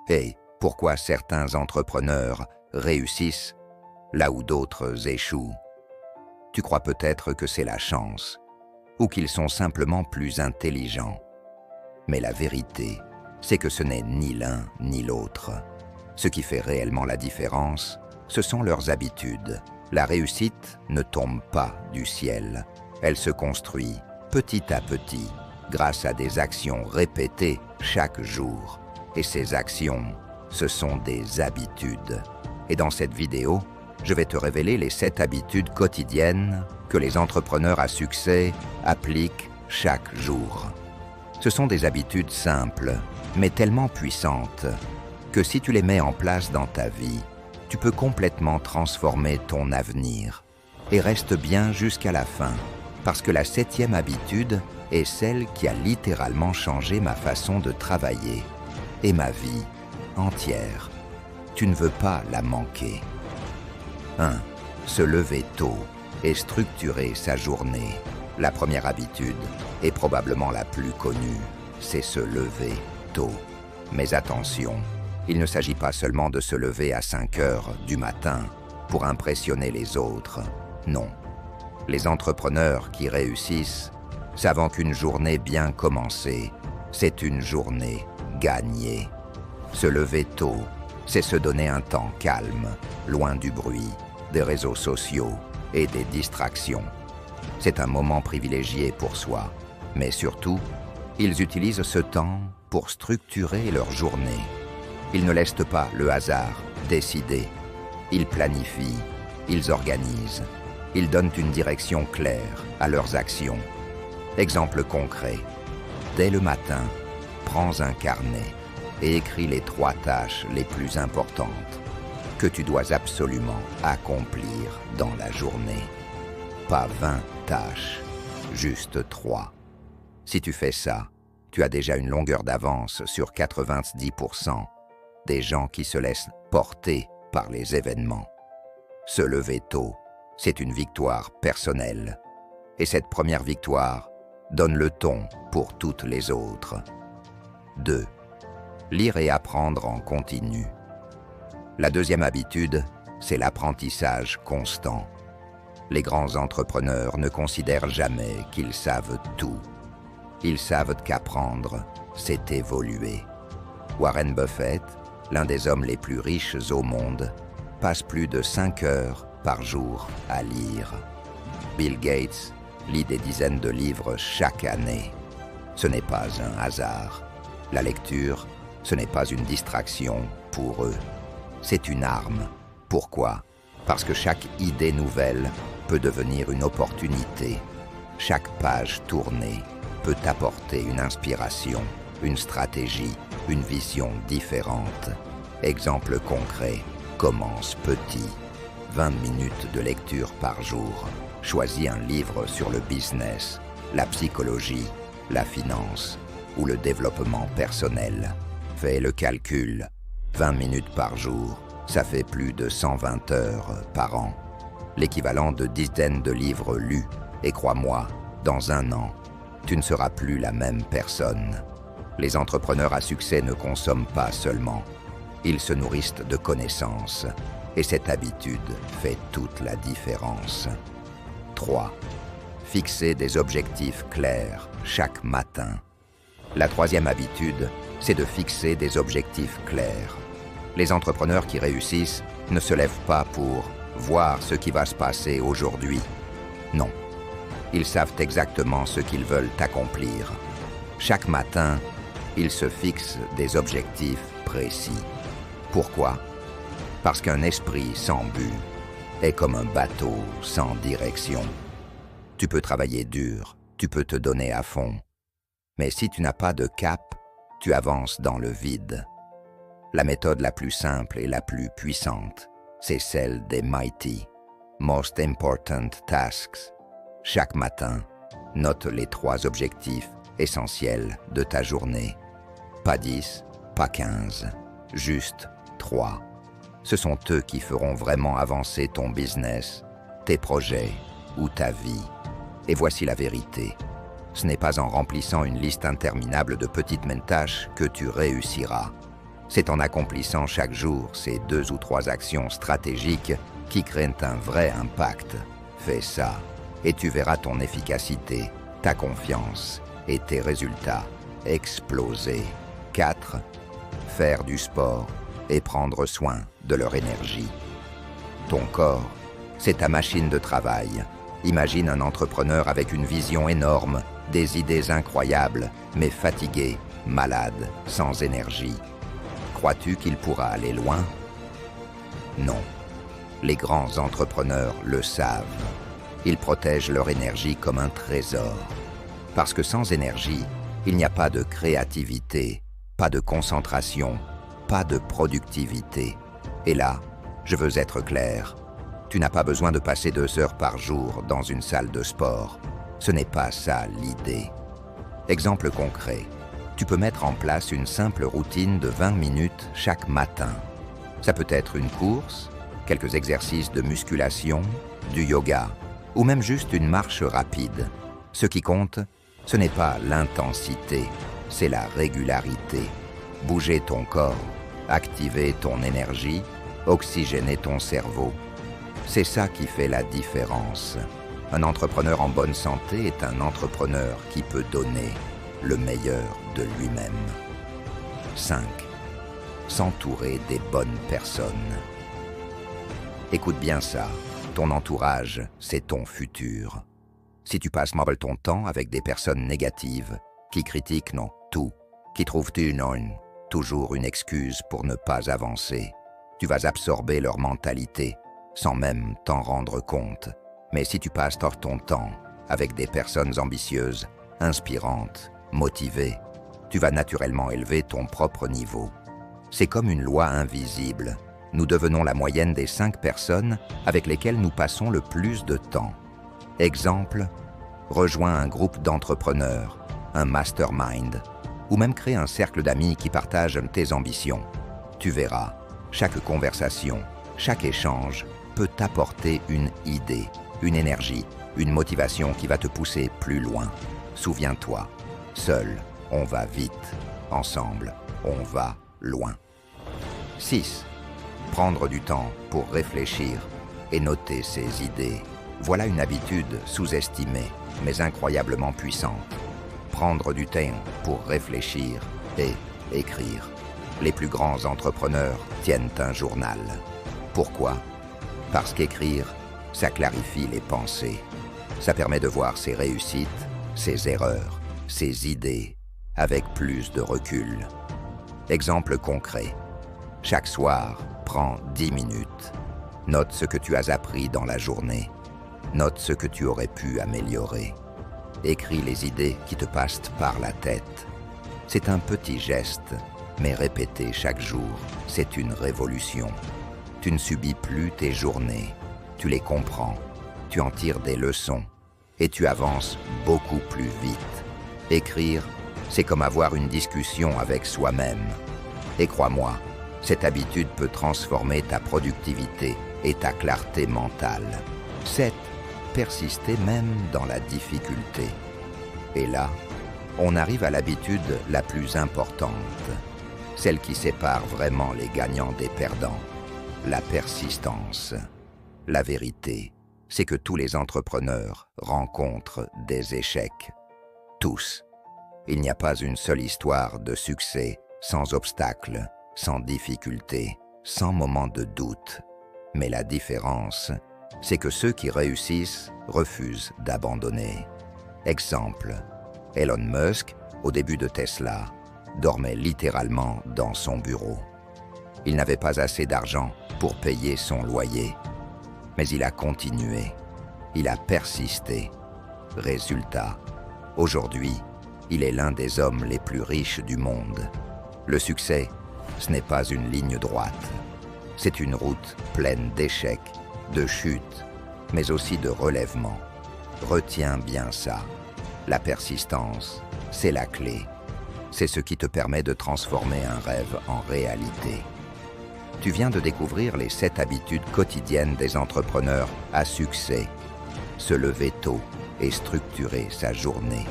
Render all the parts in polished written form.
Et pourquoi certains entrepreneurs réussissent là où d'autres échouent? Tu crois peut-être que c'est la chance, ou qu'ils sont simplement plus intelligents. Mais la vérité, c'est que ce n'est ni l'un ni l'autre. Ce qui fait réellement la différence, ce sont leurs habitudes. La réussite ne tombe pas du ciel. Elle se construit petit à petit, grâce à des actions répétées chaque jour. Et ces actions, ce sont des habitudes. Et dans cette vidéo, je vais te révéler les 7 habitudes quotidiennes que les entrepreneurs à succès appliquent chaque jour. Ce sont des habitudes simples, mais tellement puissantes, que si tu les mets en place dans ta vie, tu peux complètement transformer ton avenir. Et reste bien jusqu'à la fin, parce que la 7e habitude est celle qui a littéralement changé ma façon de travailler et ma vie entière. Tu ne veux pas la manquer. 1. Se lever tôt et structurer sa journée. La première habitude, et probablement la plus connue, c'est se lever tôt. Mais attention, il ne s'agit pas seulement de se lever à 5 heures du matin pour impressionner les autres. Non. Les entrepreneurs qui réussissent savent qu'une journée bien commencée, c'est une journée gagnée. Se lever tôt, c'est se donner un temps calme, loin du bruit, des réseaux sociaux et des distractions. C'est un moment privilégié pour soi, mais surtout, ils utilisent ce temps pour structurer leur journée. Ils ne laissent pas le hasard décider. Ils planifient, ils organisent, ils donnent une direction claire à leurs actions. Exemple concret, dès le matin, prends un carnet et écris les 3 tâches les plus importantes que tu dois absolument accomplir dans la journée. Pas 20 tâches, juste 3. Si tu fais ça, tu as déjà une longueur d'avance sur 90% des gens qui se laissent porter par les événements. Se lever tôt, c'est une victoire personnelle. Et cette première victoire donne le ton pour toutes les autres. 2. Lire et apprendre en continu. La deuxième habitude, c'est l'apprentissage constant. Les grands entrepreneurs ne considèrent jamais qu'ils savent tout. Ils savent qu'apprendre, c'est évoluer. Warren Buffett, l'un des hommes les plus riches au monde, passe plus de 5 heures par jour à lire. Bill Gates lit des dizaines de livres chaque année. Ce n'est pas un hasard. La lecture, ce n'est pas une distraction pour eux. C'est une arme. Pourquoi? Parce que chaque idée nouvelle peut devenir une opportunité. Chaque page tournée peut apporter une inspiration, une stratégie, une vision différente. Exemple concret, commence petit. 20 minutes de lecture par jour. Choisis un livre sur le business, la psychologie, la finance ou le développement personnel. Fais le calcul. 20 minutes par jour, ça fait plus de 120 heures par an. L'équivalent de dizaines de livres lus. Et crois-moi, dans un an, tu ne seras plus la même personne. Les entrepreneurs à succès ne consomment pas seulement. Ils se nourrissent de connaissances. Et cette habitude fait toute la différence. 3. Fixer des objectifs clairs chaque matin. La troisième habitude, c'est de fixer des objectifs clairs. Les entrepreneurs qui réussissent ne se lèvent pas pour voir ce qui va se passer aujourd'hui. Non. Ils savent exactement ce qu'ils veulent accomplir. Chaque matin, ils se fixent des objectifs précis. Pourquoi? Parce qu'un esprit sans but est comme un bateau sans direction. Tu peux travailler dur, tu peux te donner à fond. Mais si tu n'as pas de cap, tu avances dans le vide. La méthode la plus simple et la plus puissante, c'est celle des Mighty, Most Important Tasks. Chaque matin, note les 3 objectifs essentiels de ta journée. Pas 10, pas 15, juste 3. Ce sont eux qui feront vraiment avancer ton business, tes projets ou ta vie. Et voici la vérité. Ce n'est pas en remplissant une liste interminable de petites tâches que tu réussiras. C'est en accomplissant chaque jour ces 2 ou 3 actions stratégiques qui créent un vrai impact. Fais ça et tu verras ton efficacité, ta confiance et tes résultats exploser. 4. Faire du sport et prendre soin de leur énergie. Ton corps, c'est ta machine de travail. Imagine un entrepreneur avec une vision énorme, des idées incroyables, mais fatigué, malade, sans énergie. Crois-tu qu'il pourra aller loin? Non. Les grands entrepreneurs le savent. Ils protègent leur énergie comme un trésor. Parce que sans énergie, il n'y a pas de créativité, pas de concentration, pas de productivité. Et là, je veux être clair, tu n'as pas besoin de passer 2 heures par jour dans une salle de sport. Ce n'est pas ça l'idée. Exemple concret, tu peux mettre en place une simple routine de 20 minutes chaque matin. Ça peut être une course, quelques exercices de musculation, du yoga, ou même juste une marche rapide. Ce qui compte, ce n'est pas l'intensité, c'est la régularité. Bouger ton corps, activer ton énergie, oxygéner ton cerveau. C'est ça qui fait la différence. Un entrepreneur en bonne santé est un entrepreneur qui peut donner le meilleur de lui-même. 5. S'entourer des bonnes personnes. Écoute bien ça, ton entourage, c'est ton futur. Si tu passes mal ton temps avec des personnes négatives, qui critiquent non, tout, qui trouvent toujours une excuse pour ne pas avancer, tu vas absorber leur mentalité, sans même t'en rendre compte. Mais si tu passes ton temps avec des personnes ambitieuses, inspirantes, motivées, tu vas naturellement élever ton propre niveau. C'est comme une loi invisible. Nous devenons la moyenne des 5 personnes avec lesquelles nous passons le plus de temps. Exemple, rejoins un groupe d'entrepreneurs, un mastermind, ou même crée un cercle d'amis qui partagent tes ambitions. Tu verras, chaque conversation, chaque échange peut t'apporter une idée, une énergie, une motivation qui va te pousser plus loin. Souviens-toi, seul, on va vite. Ensemble, on va loin. 6. Prendre du temps pour réfléchir et noter ses idées. Voilà une habitude sous-estimée, mais incroyablement puissante. Prendre du temps pour réfléchir et écrire. Les plus grands entrepreneurs tiennent un journal. Pourquoi? Parce qu'écrire, ça clarifie les pensées. Ça permet de voir ses réussites, ses erreurs, ses idées, avec plus de recul. Exemple concret. Chaque soir, prends 10 minutes. Note ce que tu as appris dans la journée. Note ce que tu aurais pu améliorer. Écris les idées qui te passent par la tête. C'est un petit geste, mais répété chaque jour, c'est une révolution. Tu ne subis plus tes journées, tu les comprends, tu en tires des leçons et tu avances beaucoup plus vite. Écrire, c'est comme avoir une discussion avec soi-même. Et crois-moi, cette habitude peut transformer ta productivité et ta clarté mentale. 7. Persister même dans la difficulté. Et là, on arrive à l'habitude la plus importante, celle qui sépare vraiment les gagnants des perdants, la persistance. La vérité, c'est que tous les entrepreneurs rencontrent des échecs. Tous. Il n'y a pas une seule histoire de succès sans obstacles, sans difficultés, sans moment de doute. Mais la différence, c'est que ceux qui réussissent refusent d'abandonner. Exemple, Elon Musk, au début de Tesla, dormait littéralement dans son bureau. Il n'avait pas assez d'argent pour payer son loyer. Mais il a continué, il a persisté. Résultat, aujourd'hui, il est l'un des hommes les plus riches du monde. Le succès, ce n'est pas une ligne droite. C'est une route pleine d'échecs, de chutes, mais aussi de relèvements. Retiens bien ça. La persistance, c'est la clé. C'est ce qui te permet de transformer un rêve en réalité. Tu viens de découvrir les 7 habitudes quotidiennes des entrepreneurs à succès. Se lever tôt et structurer sa journée.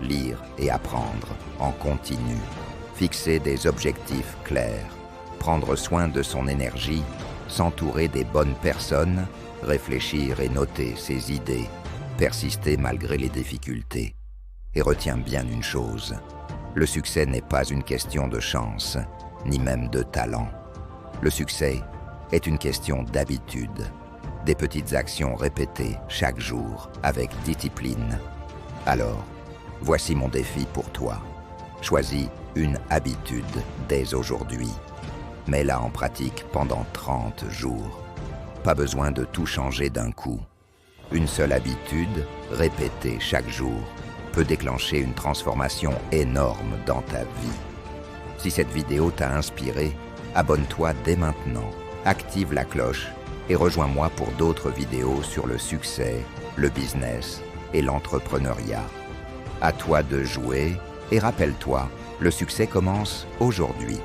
Lire et apprendre en continu. Fixer des objectifs clairs. prendre soin de son énergie, s'entourer des bonnes personnes, réfléchir et noter ses idées, persister malgré les difficultés. Et retiens bien une chose, le succès n'est pas une question de chance, ni même de talent. Le succès est une question d'habitude, des petites actions répétées chaque jour avec discipline. Alors, voici mon défi pour toi. Choisis une habitude dès aujourd'hui. Mets-la en pratique pendant 30 jours. Pas besoin de tout changer d'un coup. Une seule habitude, répétée chaque jour, peut déclencher une transformation énorme dans ta vie. Si cette vidéo t'a inspiré, abonne-toi dès maintenant, active la cloche et rejoins-moi pour d'autres vidéos sur le succès, le business et l'entrepreneuriat. À toi de jouer et rappelle-toi, le succès commence aujourd'hui.